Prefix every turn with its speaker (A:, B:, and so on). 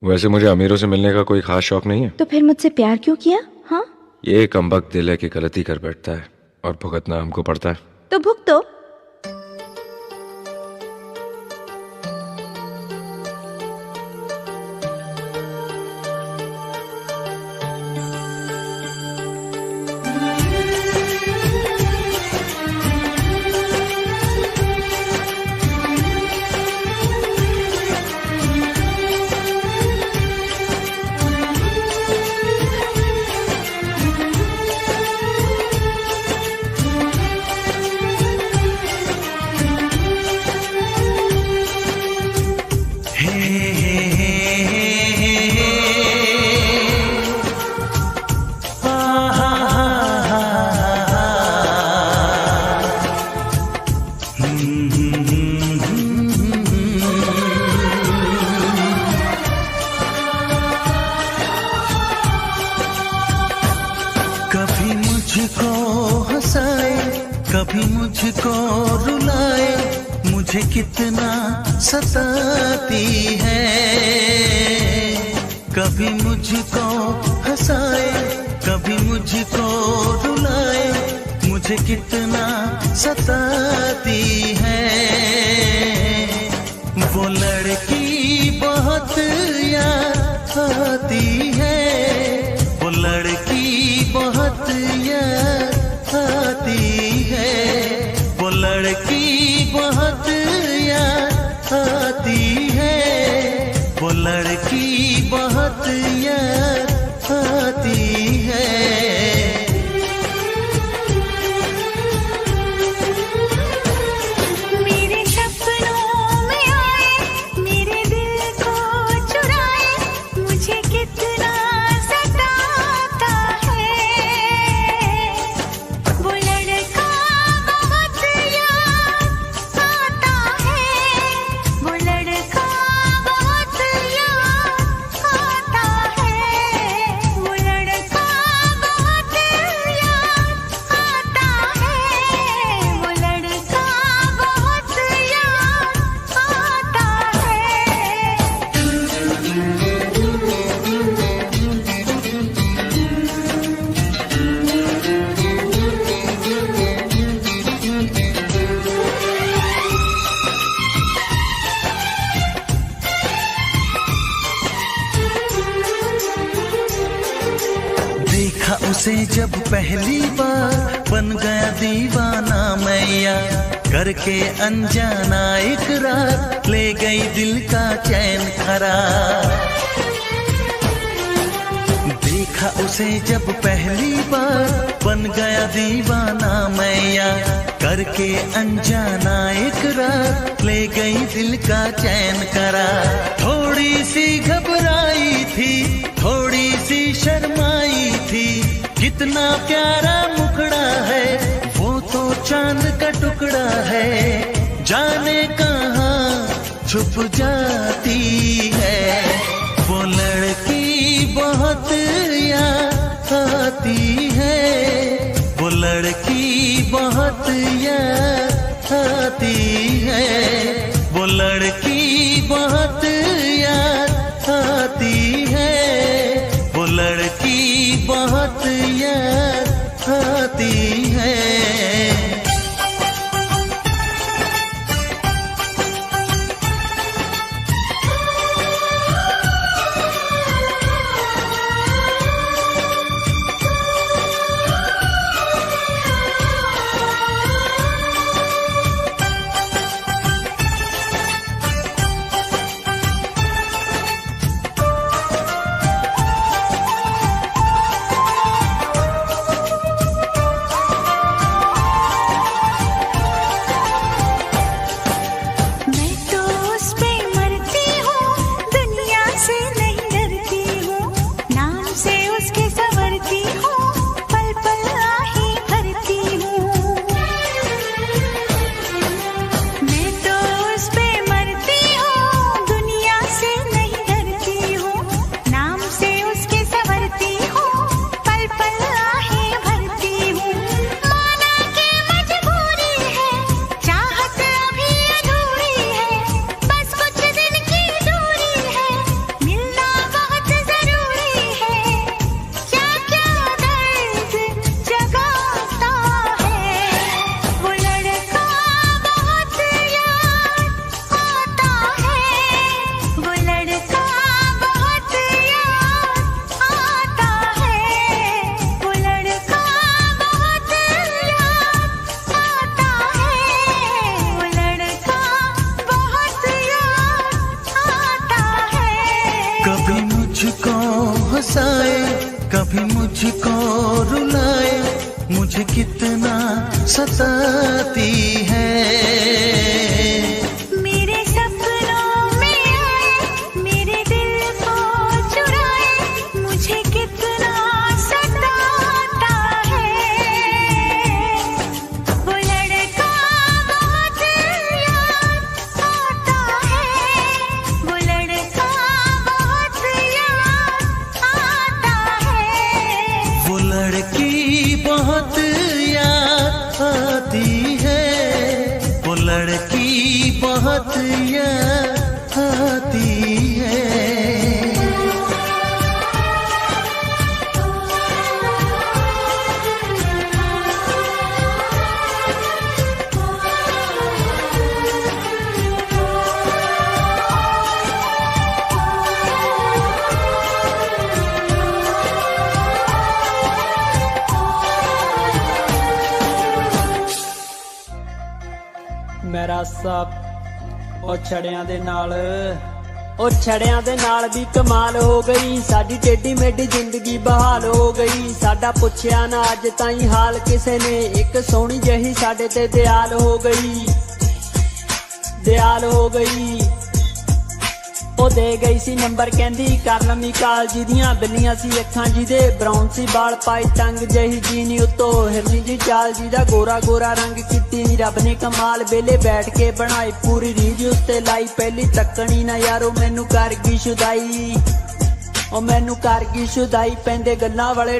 A: वैसे मुझे अमीरों से मिलने का कोई खास शौक नहीं है।
B: तो फिर मुझसे प्यार क्यों किया? हाँ,
A: ये कमबख्त दिल है कि गलती कर बैठता है और भुगतना हमको पड़ता है।
B: तो भुगतो।
C: कभी मुझको हंसाए, कभी मुझको रुलाए, मुझे कितना सताती है। कभी मुझको हंसाए, कभी मुझको रुलाए, मुझे कितना सताती है। वो लड़की बहुत याद आती है, वो लड़की बहुत याद आती है, वो लड़की बहुत याद आती है, वो लड़की बहुत याद आती है।
D: मेरे सपनों में आए, मेरे दिल को चुराए, मुझे कितना सताता है। वो लड़का बहुत याद आता है, वो लड़का बहुत याद आता है, वो लड़का बहुत याद आता है, वो लड़का बहुत याद आता
C: देखा उसे जब पहली बार, बन गया दीवाना मैया, करके अनजाना इकरार, ले गई दिल का चैन करार। देखा उसे जब पहली बार, बन गया दीवाना मैया, करके अनजाना इकरार, ले गई दिल का चैन करार। थोड़ी सी घबराई थी, थोड़ी सी शर्माई थी, कितना प्यारा मुखड़ा है, वो तो चांद का टुकड़ा है, जाने कहाँ छुप जाती है। वो लड़की बहुत याद आती है, वो लड़की बहुत याद आती है, वो लड़की बहुत याद आती है, वो लड़की बहुत याद आती है। कभी मुझको रुलाए, मुझे कितना सताती है।
D: मेरे सपनों में आए, मेरे दिल को चुराए, मुझे कितना सताता है। वो लड़का बहुत याद आता है, वो लड़का बहुत याद आता है।
C: वो लड़की बहुत याद आती है, वो लड़की बहुत याद आती है।
E: ਮੇਰਾ ਸੱਪ ਉਹ ਛੜਿਆਂ ਦੇ ਨਾਲ, ਉਹ ਛੜਿਆਂ ਦੇ ਨਾਲ ਵੀ ਕਮਾਲ ਹੋ ਗਈ। ਸਾਡੀ ਟੇਢੀ ਮੇਢੀ ਜ਼ਿੰਦਗੀ ਬਹਾਲ ਹੋ ਗਈ। ਸਾਡਾ ਪੁੱਛਿਆ ਨਾ ਅੱਜ ਤਾਈਂ ਹਾਲ ਕਿਸੇ ਨੇ, ਇੱਕ ਸੋਹਣੀ ਜਿਹੀ ਸਾਡੇ ਤੇ ਦਿਆਲ ਹੋ ਗਈ, ਦਿਆਲ ਹੋ ਗਈ। ਉਹ ਦੇ ਗਈ ਸੀ ਨੰਬਰ, ਕਹਿੰਦੀ ਕਰ ਲੰਮੀ ਕਾਲਜੀ ਦੀਆਂ ਬਿੱਲੀਆਂ ਸੀ ਅੱਖਾਂ ਜਿਹਦੇ, ਬਰਾਊਨ ਸੀ ਬਾਲ ਪਾਈ ਟੰਗ ਜਿਹੀ ਜੀਨੀ ਉੱਤੋਂ ਹਿਰਨੀ ਜੀ ਚਾਲ ਜਿਹਦਾ ਗੋਰਾ ਗੋਰਾ ਰੰਗ ਕੀਤੀ ਰੱਬ ਨੇ ਕਮਾਲ। ਵੇਲੇ ਬੈਠ ਕੇ ਬਣਾਈ ਪੂਰੀ ਰੀਝ ਉੱਤੇ ਲਾਈ, ਪਹਿਲੀ ਤੱਕਣੀ ਨਾ ਯਾਰੋ ਮੈਨੂੰ ਕਰ ਗਈ ਸ਼ੁਦਾਈ, ਉਹ ਮੈਨੂੰ ਕਰ ਗਈ ਸ਼ੁਦਾਈ। ਪੈਂਦੇ ਗੱਲਾਂ ਵਾਲੇ